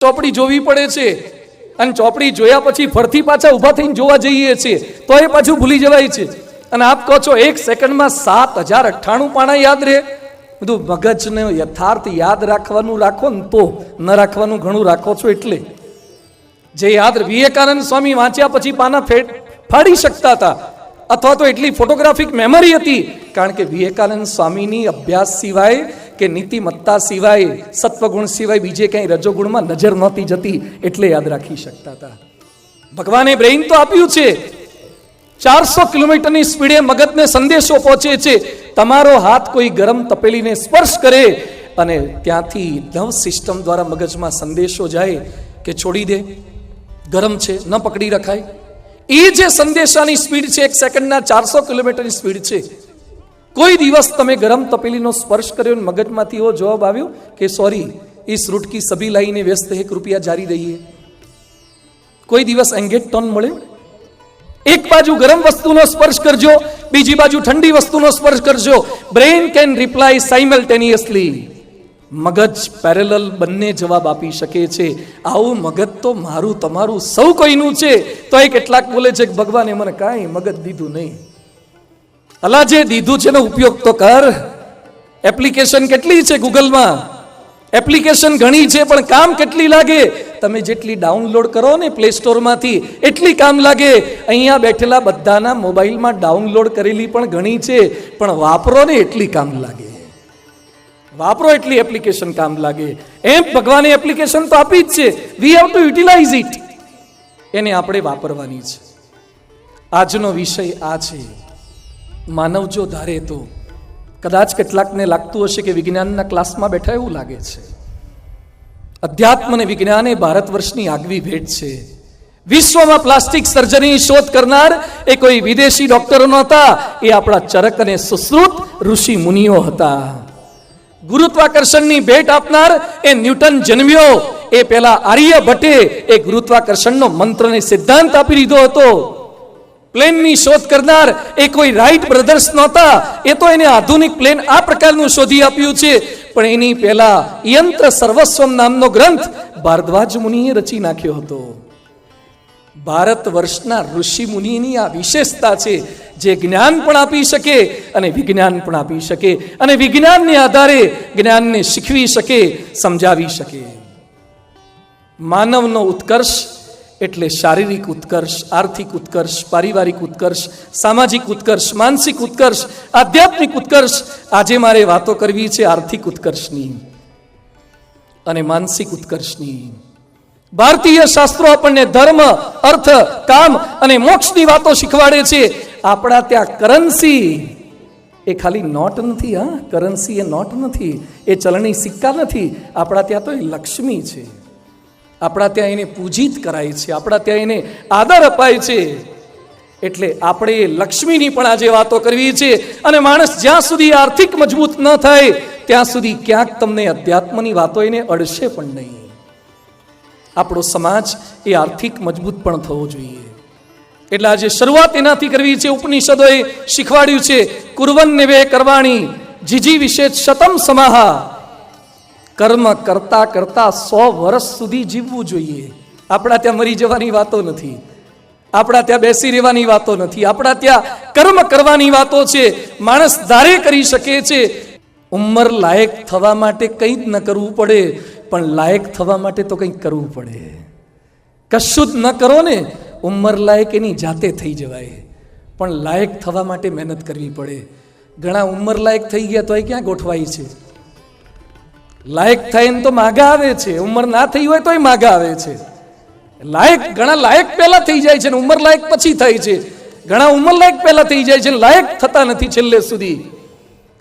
ચોપડી જોવી પડે છે અને ચોપડી જોયા પછી ફરતી પાછા ઊભા થઈને જોવા જઈએ છીએ તો એ પાછું ભૂલી જવાય છે. અને આપ કહો છો 1 સેકન્ડમાં 7098 પાના યાદ રહે. બધું મગજને યથાર્થ યાદ રાખવાનું રાખો ને તો ન રાખવાનું ઘણું રાખો છો. એટલે જે યાદ વિવેકાનંદ સ્વામી વાંચ્યા પછી પાના ફાડી શકતા હતા અથવા તો એટલી ફોટોગ્રાફિક મેમરી હતી કારણ કે વિવેકાનંદ સ્વામીની અભ્યાસ સિવાય કે નીતિમત્તા સિવાય સત્વગુણ સિવાય બીજે ક્યાંય રજોગુણમાં નજર નહોતી જતી એટલે યાદ રાખી શકતા હતા. ભગવાને બ્રેઇન તો આપ્યું છે. 400 કિલોમીટરની સ્પીડે મગજને સંદેશો પહોંચે છે. તમારો હાથ કોઈ ગરમ તપેલીને સ્પર્શ કરે અને ત્યાંથી નર્વ સિસ્ટમ દ્વારા મગજમાં સંદેશો જાય કે છોડી દે, ગરમ છે, ન પકડી રખાય. એ જે સંદેશાની સ્પીડ છે 1 સેકન્ડના 400 કિલોમીટરની સ્પીડ છે. કોઈ દિવસ તમે ગરમ તપેલીનો સ્પર્શ કર્યો અને મગજમાંથી એવો જવાબ આવ્યો કે સોરી इस रूट की सभी लाइनें व्यस्त है, कृपया जारी रहिए? કોઈ દિવસ એંગેજ ટોન મળે? એક બાજુ ગરમ વસ્તુનો સ્પર્શ કરજો, બીજી બાજુ ઠંડી વસ્તુનો સ્પર્શ કરજો. Brain can reply સાઇમલ્ટેનિયસલી. મગજ પેરેલલ બંને જવાબ આપી શકે છે. આવું મગજ તો મારું તમારું સૌ કોઈનું છે. તો એ કેટલાક બોલે છે કે ભગવાને મને કાંઈ મગજ દીધું નહીં. અલા જે દીધું છે ને ઉપયોગ તો કર. એપ્લિકેશન કેટલી છે ગૂગલમાં, એપ્લિકેશન ઘણી છે પણ કામ કેટલી લાગે? તમે જેટલી ડાઉનલોડ કરો ને પ્લે સ્ટોરમાંથી એટલી કામ લાગે. અહીંયા બેઠેલા બધાના મોબાઈલમાં ડાઉનલોડ કરેલી પણ ઘણી છે પણ વાપરો ને એટલી કામ લાગે. વાપરો એટલી એપ્લિકેશન કામ લાગે. એમ ભગવાને એપ્લિકેશન તો આપી જ છે. We have to utilise it. એને આપણે વાપરવાની છે. આજનો વિષય આ છે. માનવ જો ધારે તો. કદાચ કેટલાકને લાગતું હશે કે વિજ્ઞાનના ક્લાસમાં બેઠા એવું લાગે છે. અધ્યાત્મ અને વિજ્ઞાન એ ભારત વર્ષની આગવી ભેટ છે. વિશ્વમાં પ્લાસ્ટિક સર્જરીની શોધ કરનાર એ કોઈ વિદેશી ડોક્ટરો નહોતા, એ આપણા ચરક અને સુશ્રુત ઋષિ મુનિઓ હતા. ગુરુત્વાકર્ષણની ભેટ આપનાર એ ન્યૂટન જન્મ્યો એ પહેલા આર્યભટ્ટે એ ગુરુત્વાકર્ષણનો મંત્ર અને સિદ્ધાંત આપી દીધો હતો. પ્લેનની શોધ કરનાર એ કોઈ રાઇટ બ્રધર્સ નહોતા, એ તો એને આધુનિક પ્લેન આ પ્રકારનું શોધી આપ્યું છે. પણ એની પહેલા યંત્ર સર્વસ્વમ નામનો ગ્રંથ ભારદ્વાજ મુનિએ રચી નાખ્યો હતો. ભારત વર્ષના ઋષિ મુનિની આ વિશેષતા છે જે જ્ઞાન પણ આપી શકે અને વિજ્ઞાન પણ આપી શકે અને વિજ્ઞાનને આધારે જ્ઞાનને શીખવી શકે, સમજાવી શકે. માનવનો ઉત્કર્ષ એટલે શારીરિક ઉત્કર્ષ, આર્થિક ઉત્કર્ષ, પારિવારિક ઉત્કર્ષ, સામાજિક ઉત્કર્ષ, માનસિક ઉત્કર્ષ, આધ્યાત્મિક ઉત્કર્ષ. આજે મારે વાતો કરવી છે આર્થિક ઉત્કર્ષની અને માનસિક ઉત્કર્ષની. ભારતીય શાસ્ત્રો આપણને ધર્મ, અર્થ, કામ અને મોક્ષની વાતો શીખવાડે છે. આપણા ત્યાં કરન્સી એ ખાલી નોટ નથી. હા, કરન્સી એ નોટ નથી, એ ચલણી સિક્કા નથી. આપણા ત્યાં તો એ લક્ષ્મી છે. આપણા ત્યાં એને પૂજિત કરાય છે, આપણા ત્યાં એને આદર અપાય છે. એટલે આપણે લક્ષ્મીની પણ આજે વાતો કરવી છે. અને માણસ જ્યાં સુધી આર્થિક મજબૂત ન થાય ત્યાં સુધી ક્યાંક તમને અધ્યાત્મની વાતો એને અડશે પણ નહીં. આપણો સમાજ એ આર્થિક મજબૂત પણ થવો જોઈએ. એટલે આજે શરૂઆત એનાથી કરવી છે. ઉપનિષદોએ શીખવાડ્યું છે કુર્વન વે કરવાણી જીજી વિશે શતમ સમાહા. કર્મ કરતા કરતા 100 વર્ષ સુધી જીવવું જોઈએ. આપણા ત્યાં મરી જવાની વાતો નથી, આપણા ત્યાં બેસી રહેવાની વાતો નથી, આપણા ત્યાં કર્મ કરવાની વાતો છે. માણસ ધારે કરી શકે છે. ઉંમર લાયક થવા માટે કંઈ જ ન કરવું પડે, પણ લાયક થવા માટે તો કંઈક કરવું પડે. કશું જ ન કરો ને ઉંમર લાયક એની જાતે થઈ જવાય, પણ લાયક થવા માટે મહેનત કરવી પડે. ઘણા ઉંમર લાયક થઈ ગયા તો એ ક્યાં ગોઠવાય છે? લાયક થાય ને તો માગા આવે છે, ઉંમર ના થઈ હોય તો માગા આવે છે. લાયક ઘણા લાયક પહેલા થઈ જાય છે ને ઉંમર લાયક પછી થાય છે. ઘણા ઉંમર લાયક પહેલા થઈ જાય છે, લાયક થતા નથી છેલ્લે સુધી.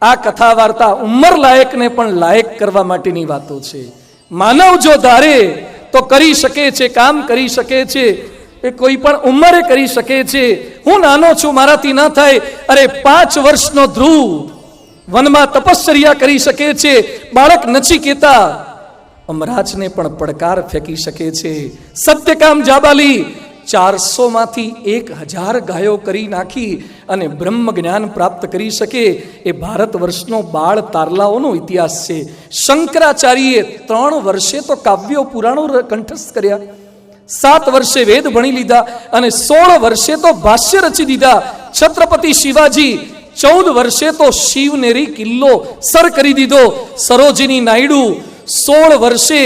આ કથા વાર્તા ઉંમર લાયકને પણ લાયક કરવા માટેની વાતો છે. માનવ જો ધારે તો કરી શકે છે, કામ કરી શકે છે. એ કોઈ પણ ઉંમરે કરી શકે છે. હું નાનો છું, મારાથી ના થાય. અરે 5 વર્ષનો ધ્રુવ વનમાં તપશ્ચર્યા કરી શકે છે. બાળક નચિકેતા અમરાજને પણ પડકાર ફેંકી શકે છે. સત્યકામ જાબાલી 400માંથી 1000 ગાયો કરી નાખી અને બ્રહ્મ જ્ઞાન પ્રાપ્ત કરી શકે એ ભારત વર્ષનો બાળ તારલાઓનો ઇતિહાસ છે. શંકરાચાર્યએ 3 વર્ષે તો કાવ્યો પુરાણો કંઠસ્થ કર્યા, 7 વર્ષે વેદ ભણી લીધા અને 16 વર્ષે તો ભાષ્ય રચી દીધા. છત્રપતિ શિવાજી 14 વર્ષે તો શિવનેરી કિલ્લો સર કરી દીધો. સરોજિની નાયડુ 16 વર્ષે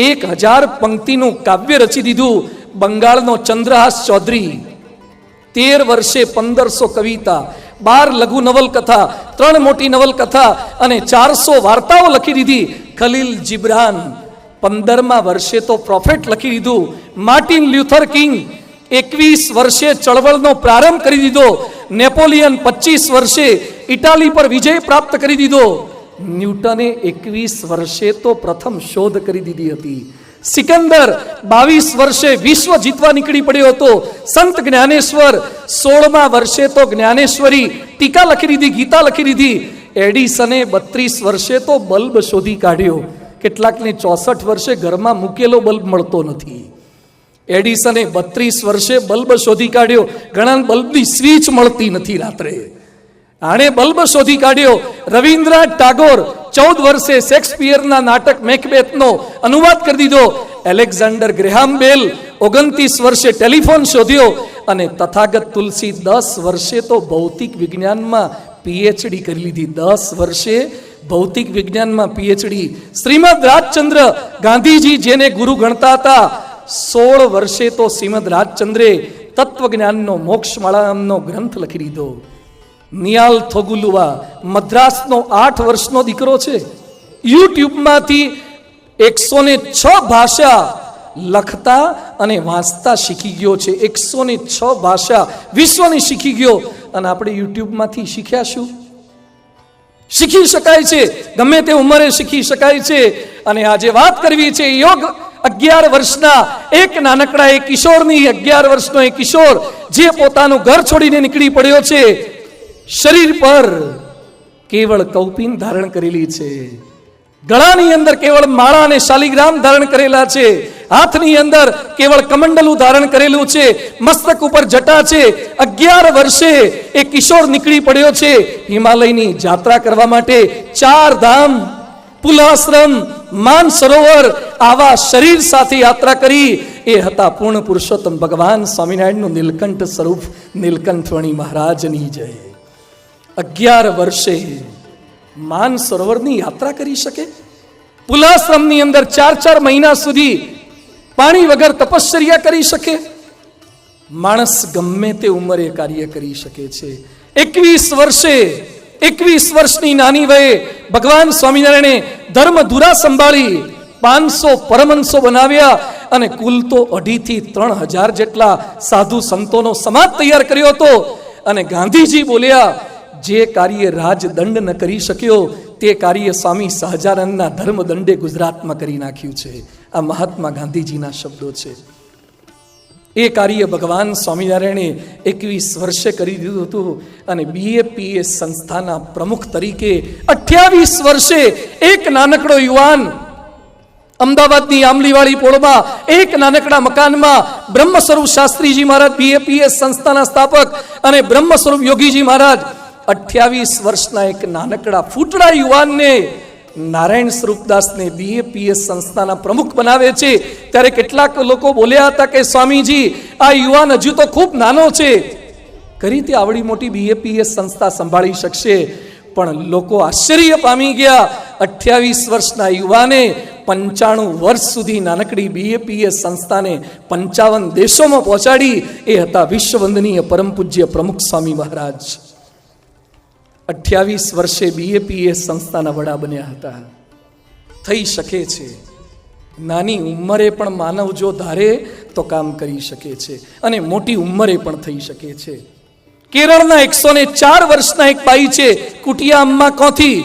1000 પંક્તિનું કાવ્ય રચી દીધું. બંગાળનો ચંદ્રહાસ ચૌધરી 13 વર્ષે 1500 કવિતા, 12 લઘુ નવલકથા, 3 મોટી નવલકથા અને 400 વાર્તાઓ લખી દીધી. ખલીલ જિબ્રાન 15મા વર્ષે તો પ્રોફેટ લખી દીધું. માર્ટિન લ્યુથર કિંગ 21 વર્ષે ચળવળનો પ્રારંભ કરી દીધો. નેપોલિયન 25 વર્ષે ઇટાલી પર વિજય પ્રાપ્ત કરી દીધો. ન્યૂટને 21 વર્ષે તો પ્રથમ શોધ કરી દીધી હતી. સિકંદર 22 વર્ષે વિશ્વ જીતવા નીકળી પડ્યો હતો. સંત જ્ઞાનેશ્વર 16મા વર્ષે તો જ્ઞાનેશ્વરી ટીકા લખી દીધી, ગીતા લખી દીધી. એડિસને 32 વર્ષે તો બલ્બ શોધી કાઢ્યો. કેટલાકને 64 વર્ષે ઘરમાં મૂકેલો બલ્બ મળતો નથી. એડિસને 32 વર્ષે બલ્બ શોધી કાઢ્યો. ઘણા બલ્બની સ્વિચ મળતી નથી રાત્રે, આણે બલ્બ શોધી કાઢ્યો. રવિન્દ્રનાથ ટાગોર 14 વર્ષે શેક્સપિયરના નાટક મેકબેથનો અનુવાદ કરી દીધો. એલેક્ઝાન્ડર ગ્રેહામ બેલ 29 વર્ષે ટેલિફોન શોધ્યો અને તથાગત તુલસી 10 વર્ષે તો ભૌતિક વિજ્ઞાનમાં પીએચડી કરી લીધી. 10 વર્ષે ભૌતિક વિજ્ઞાનમાં પીએચડી. શ્રીમદ રાજચંદ્ર ગાંધીજી જેને ગુરુ ગણતા હતા, 16 વર્ષે તો શ્રીમદ રાજચંદ્રે તત્વજ્ઞાનનો મોક્ષમાળા નામનો ગ્રંથ લખી દીધો. નિયાલ થોગુલુવા મદ્રાસનો 8 વર્ષનો દીકરો છે. યુટ્યુબમાંથી 106 ભાષા લખતા અને વાંચતા શીખી ગયો છે. 106 ભાષા વિશ્વની શીખી ગયો. અને આપણે યુટ્યુબમાંથી શીખ્યા શું? શીખી શકાય છે, ગમે તે ઉંમરે શીખી શકાય છે. અને આજે વાત કરવી છે યોગ 11 વર્ષના એક નાનકડા એક કિશોરની. 11 વર્ષનો એક કિશોર જે પોતાનું ઘર છોડીને નીકળી પડ્યો છે. શરીર પર કેવળ કૌપિન ધારણ કરેલી છે, ગળાની અંદર કેવળ માળા અને શાલિગ્રામ ધારણ કરેલા છે, હાથની અંદર કેવળ કમંડલું ધારણ કરેલું છે, મસ્તક ઉપર જટા છે. 11 વર્ષે એક કિશોર નીકળી પડ્યો છે હિમાલયની યાત્રા કરવા માટે. 4 ધામ, પુલાશ્રમ, માનસરોવર આવા શરીર સાથે યાત્રા કરી. એ હતા પૂર્ણ પુરુષોત્તમ ભગવાન સ્વામિનારાયણનું નીલકંઠ સ્વરૂપ નીલકંઠવણી મહારાજની જય. 11 વર્ષે માનસરોવરની યાત્રા કરી શકે, પુલાશ્રમની અંદર 4 મહિના સુધી પાણી વગર તપશ્ચર્યા કરી શકે. માણસ ગમે તે ઉંમરે કાર્ય કરી શકે છે. 21 વર્ષની નાની વયે ભગવાન સ્વામિનારાયણે ધર્મ ધુરા સંભાળી 500 પરમહંસો બનાવ્યા અને કુલ તો 2,500 થી 3,000 જેટલા સાધુ સંતોનો સમાજ તૈયાર કર્યો હતો. અને ગાંધીજી બોલ્યા, જે કાર્ય રાજદંડ ન કરી શક્યો તે કાર્ય સ્વામી સહજાનંદના ધર્મદંડે ગુજરાતમાં કરી નાખ્યું છે. આ મહાત્મા ગાંધીજીના શબ્દો છે. એ કાર્ય ભગવાન સ્વામિનારાયણે 21 વર્ષે કરી દીધું હતું. અને BAPS સંસ્થાના પ્રમુખ તરીકે 28 વર્ષે એક નાનકડો યુવાન અમદાવાદની આંબલીવાળી પોળમાં એક નાનકડા મકાનમાં બ્રહ્મ સ્વરૂપ શાસ્ત્રીજી મહારાજ BAPS સંસ્થાના સ્થાપક અને બ્રહ્મ સ્વરૂપ યોગીજી મહારાજ 28 વર્ષના એક નાનકડા ફૂટડા યુવાનને નારાયણ સ્વરૂપદાસને BAPS સંસ્થાના પ્રમુખ બનાવે છે. ત્યારે કેટલાક લોકો બોલ્યા હતા કે સ્વામીજી આ યુવાન હજુ તો ખૂબ નાનો છે, કઈ રીતે આવડી મોટી BAPS સંસ્થા સંભાળી શકશે? પણ લોકો આશ્ચર્ય પામી ગયા. 28 વર્ષના યુવાને 95 વર્ષ સુધી નાનકડી BAPS સંસ્થાને 55 દેશોમાં પહોંચાડી. એ હતા વિશ્વવંદનીય પરમ પૂજ્ય પ્રમુખ સ્વામી મહારાજ. 28 વર્ષે BAPS સંસ્થાના વડા બન્યા હતા. થઈ શકે છે, નાની ઉંમરે પણ માનવ જો ધારે તો કામ કરી શકે છે અને મોટી ઉંમરે પણ થઈ શકે છે. કેરળના 104 વર્ષના એક બાઈ છે, કુટિયા અમ્મા કોથી.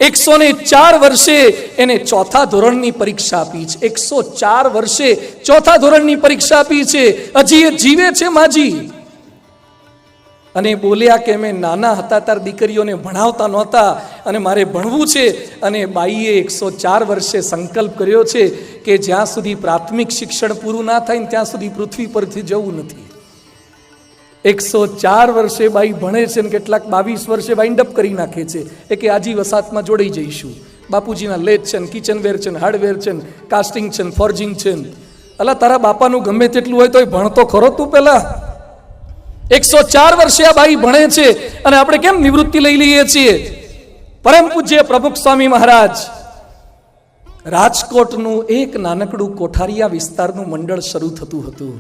104 વર્ષે એને 4થા ધોરણની પરીક્ષા આપી છે. 104 વર્ષે 4થા ધોરણની પરીક્ષા આપી છે. હજી એ જીવે છે માજી. અને બોલ્યા કે અમે નાના હતા ત્યારે દીકરીઓને ભણાવતા નહોતા અને મારે ભણવું છે. અને બાઈએ 104 વર્ષે સંકલ્પ કર્યો છે કે જ્યાં સુધી પ્રાથમિક શિક્ષણ પૂરું ના થાય ને ત્યાં સુધી પૃથ્વી પરથી જવું નથી. 104 વર્ષે બાઈ ભણે છે ને કેટલાક 22 વર્ષે વાઇન્ડ અપ કરી નાખે છે. એ કે આજી વસાતમાં જોડાઈ જઈશું. બાપુજીના લેથ છે ને કિચનવેર છે ને હાર્ડવેર છે ને કાસ્ટિંગ છે ને ફોર્જિંગ છે ને. અલા તારા બાપાનું ગમે તેટલું હોય તો એ ભણતો ખરો તું પહેલા. 104 વર્ષે આ બાઈ ભણે છે અને આપણે કેમ નિવૃત્તિ લઈ લઈએ છીએ. પરમ પૂજ્ય પ્રમુખ સ્વામી મહારાજ રાજકોટનું એક નાનકડું કોઠારિયા વિસ્તારનું મંડળ શરૂ થતું હતું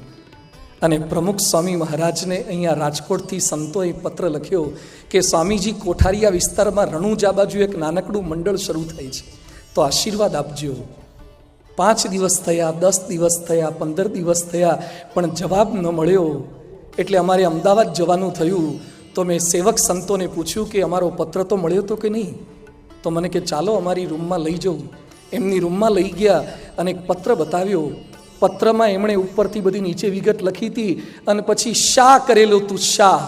અને પ્રમુખ સ્વામી મહારાજને અહીંયા રાજકોટથી સંતોએ પત્ર લખ્યો કે સ્વામીજી કોઠારિયા વિસ્તારમાં રણુજા બાજુ એક નાનકડું મંડળ શરૂ થાય છે તો આશીર્વાદ આપજો. 5 દિવસ થયા, 10 દિવસ થયા, 15 દિવસ થયા, પણ જવાબ ન મળ્યો. એટલે અમારે અમદાવાદ જવાનું થયું. તો મેં સેવક સંતોને પૂછ્યું કે અમારો પત્ર તો મળ્યો તો કે નહીં. તો મને કે ચાલો અમારી રૂમમાં લઈ જાઉં. એમની રૂમમાં લઈ ગયા અને એક પત્ર બતાવ્યો. પત્રમાં એમણે ઉપરથી બધી નીચે વિગત લખી હતી અને પછી શાહ કરેલું હતું. શાહ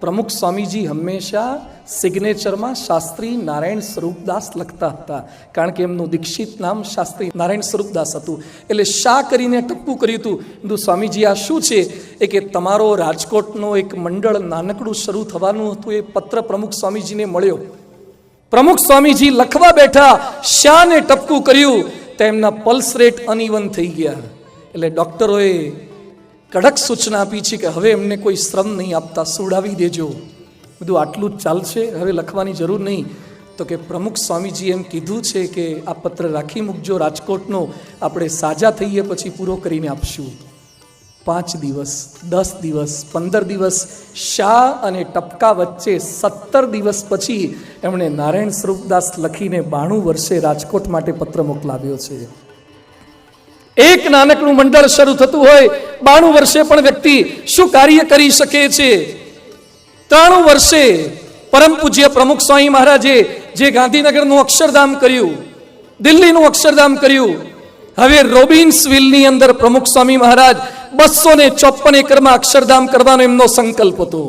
પ્રમુખ સ્વામીજી હંમેશા સિગ્નેચરમાં શાસ્ત્રી નારાયણ સ્વરૂપદાસ લખતા હતા, કારણ કે એમનું દીક્ષિત નામ શાસ્ત્રી નારાયણ સ્વરૂપદાસ હતું. એટલે શાહ કરીને ટપકું કર્યું હતું. કીધું સ્વામીજી આ શું છે? એ કે તમારો રાજકોટનો એક મંડળ નાનકડું શરૂ થવાનું હતું, એ પત્ર પ્રમુખ સ્વામીજીને મળ્યો. પ્રમુખ સ્વામીજી લખવા બેઠા, શાહને ટપકું કર્યું તો એમના પલ્સ રેટ અનઇવન થઈ ગયા. એટલે ડૉક્ટરોએ કડક સૂચના આપી છે કે હવે એમને કોઈ શ્રમ નહીં આપતા, સુવડાવી દેજો. બધું આટલું જ ચાલશે, હવે લખવાની જરૂર નહીં. તો કે પ્રમુખ સ્વામીજી એમ કીધું છે કે આ પત્ર રાખી મૂકજો રાજકોટનો, આપણે સાજા થઈએ પછી પૂરો કરીને આપશું. 5 દિવસ, 10 દિવસ, 15 દિવસ શાહ અને ટપકા વચ્ચે 17 દિવસ પછી એમણે નારાયણ સ્વરૂપદાસ લખીને 92 વર્ષે રાજકોટ માટે પત્ર મોકલાવ્યો છે. એક નાનકડું મંડળ શરૂ થતું હોય 92 વર્ષે પણ વ્યક્તિ શું કાર્ય કરી શકે છે. 93 વર્ષે પરમ પૂજ્ય પ્રમુખ સ્વામી મહારાજે જે ગાંધીનગરનું અક્ષરધામ કર્યું, દિલ્હીનું અક્ષરધામ કર્યું, હવે રોબિન્સવિલની અંદર પ્રમુખ સ્વામી મહારાજ 254 એકરમાં અક્ષરધામ કરવાનો એમનો સંકલ્પ હતો.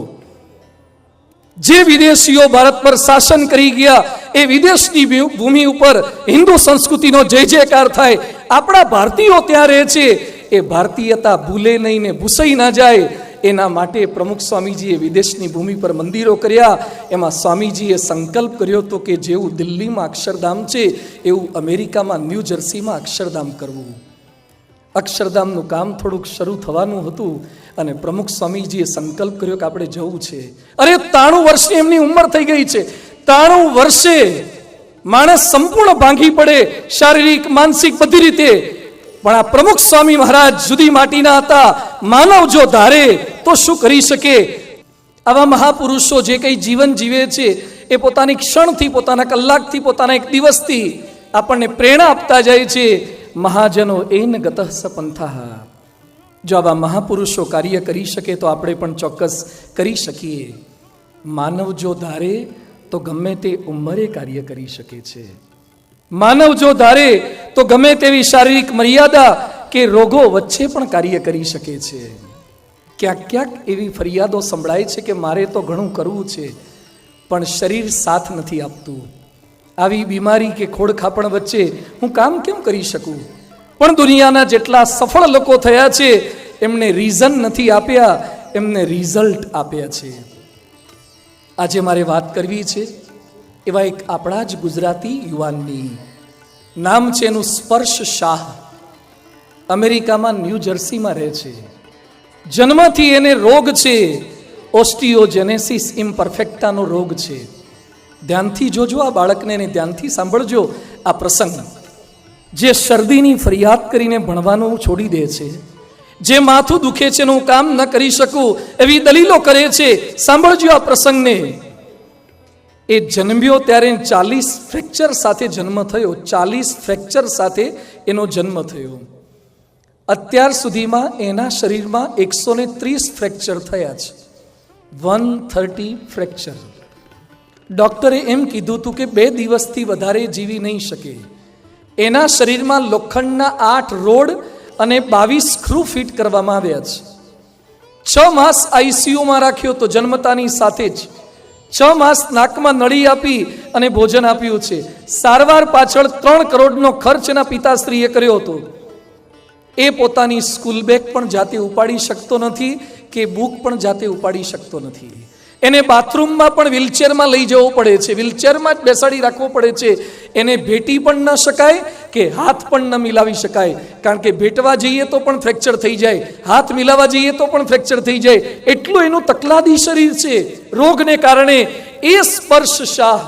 જે વિદેશીઓ ભારત પર શાસન કરી ગયા એ વિદેશની ભૂમિ ઉપર હિન્દુ સંસ્કૃતિનો જય જયકાર થાય. આપણા ભારતીયો ત્યાં રહે છે, એ ભારતીયતા ભૂલે નહીં ને ભૂસાઈ ના જાય એના માટે પ્રમુખ સ્વામીજીએ વિદેશની ભૂમિ પર મંદિરો કર્યા. એમાં સ્વામીજીએ સંકલ્પ કર્યો હતો કે જેવું દિલ્હીમાં અક્ષરધામ છે એવું અમેરિકામાં ન્યૂ જર્સીમાં અક્ષરધામ કરવું. અક્ષરધામનું કામ થોડુંક શરૂ થવાનું હતું અને પ્રમુખ સ્વામીજીએ સંકલ્પ કર્યો કે આપણે જવું છે. અરે 93 વર્ષની એમની ઉંમર થઈ ગઈ છે. 93 વર્ષે માણસ સંપૂર્ણ ભાંગી પડે, શારીરિક, માનસિક, બધી રીતે. પણ આ પ્રમુખ સ્વામી મહારાજ જુદી માટીના હતા. માનવ જો ધારે તો શું કરી શકે. આવા મહાપુરુષો જે કંઈ જીવન જીવે છે એ પોતાની ક્ષણથી, પોતાના કલાકથી, પોતાના એક દિવસથી આપણને પ્રેરણા આપતા જાય છે. મહાજનો એન ગતઃ સપંથાઃ. જો આવા મહાપુરુષો કાર્ય કરી શકે તો આપણે પણ ચોક્કસ કરી શકીએ. માનવ જો ધારે તો ગમે તે ઉંમરે કાર્ય કરી શકે છે. માનવ જો ધારે તો ગમે તેવી શારીરિક મર્યાદા કે રોગો વચ્ચે પણ કાર્ય કરી શકે છે. ક્યાંક ક્યાંક એવી ફરિયાદો સંભળાય છે કે મારે તો ઘણું કરવું છે પણ શરીર સાથ નથી આપતું. આવી બીમારી કે ખોડખાપણ વચ્ચે હું કામ કેમ કરી શકું? પણ દુનિયાના જેટલા સફળ લોકો થયા છે એમને રીઝન નથી આપ્યા, એમને રિઝલ્ટ આપ્યા છે. આજે મારે વાત કરવી છે એવા એક આપણા જ ગુજરાતી યુવાનની. નામ છે એનું સ્પર્શ શાહ. અમેરિકામાં ન્યૂ જર્સીમાં રહે છે. જન્મથી એને રોગ છે ઓસ્ટિયોજેનેસિસ ઇમ્પરફેક્ટાનો રોગ છે. ધ્યાનથી જોજો આ બાળકને, એને ધ્યાનથી સાંભળજો આ પ્રસંગ. જે શરદીની ફરિયાદ કરીને ભણવાનું છોડી દે છે, જે માથું દુખે છે હું કામ ન કરી શકું એવી દલીલો કરે છે, સાંભળજો આ પ્રસંગને. એ જન્મ્યો ત્યારે 40 ફ્રેક્ચર સાથે જન્મ થયો. 40 ફ્રેક્ચર સાથે એનો જન્મ થયો. અત્યાર સુધીમાં એના શરીરમાં 130 ફ્રેક્ચર થયા છે. 130 ફ્રેક્ચર. ડૉક્ટરે એમ કીધું હતું કે 2 દિવસથી વધારે જીવી નહીં શકે. એના શરીરમાં લોખંડના 8 રોડ અને 22 સ્ક્રૂ ફિટ કરવામાં આવ્યા છે. 6 માસ આઈસીયુમાં રાખ્યો તો જન્મતાની સાથે જ 6 માસ નાકમાં નળી આપી અને ભોજન આપ્યું છે. સારવાર પાછળ 3 કરોડનો ખર્ચ એના પિતાશ્રીએ કર્યો હતો. એ પોતાની સ્કૂલ બેગ પણ જાતે ઉપાડી શકતો નથી કે બુક પણ જાતે ઉપાડી શકતો નથી. એને બાથરૂમમાં પણ વ્હીલચેરમાં લઈ જવો પડે છે, વ્હીલચેરમાં જ બેસાડી રાખવો પડે છે. એને ભેટી પણ ન શકાય કે હાથ પણ ન મિલાવી શકાય, કારણ કે ભેટવા જઈએ તો પણ ફ્રેક્ચર થઈ જાય, હાથ મિલાવવા જઈએ તો પણ ફ્રેક્ચર થઈ જાય. એટલું એનું તકલાદી શરીર છે રોગને કારણે. એ સ્પર્શ શાહ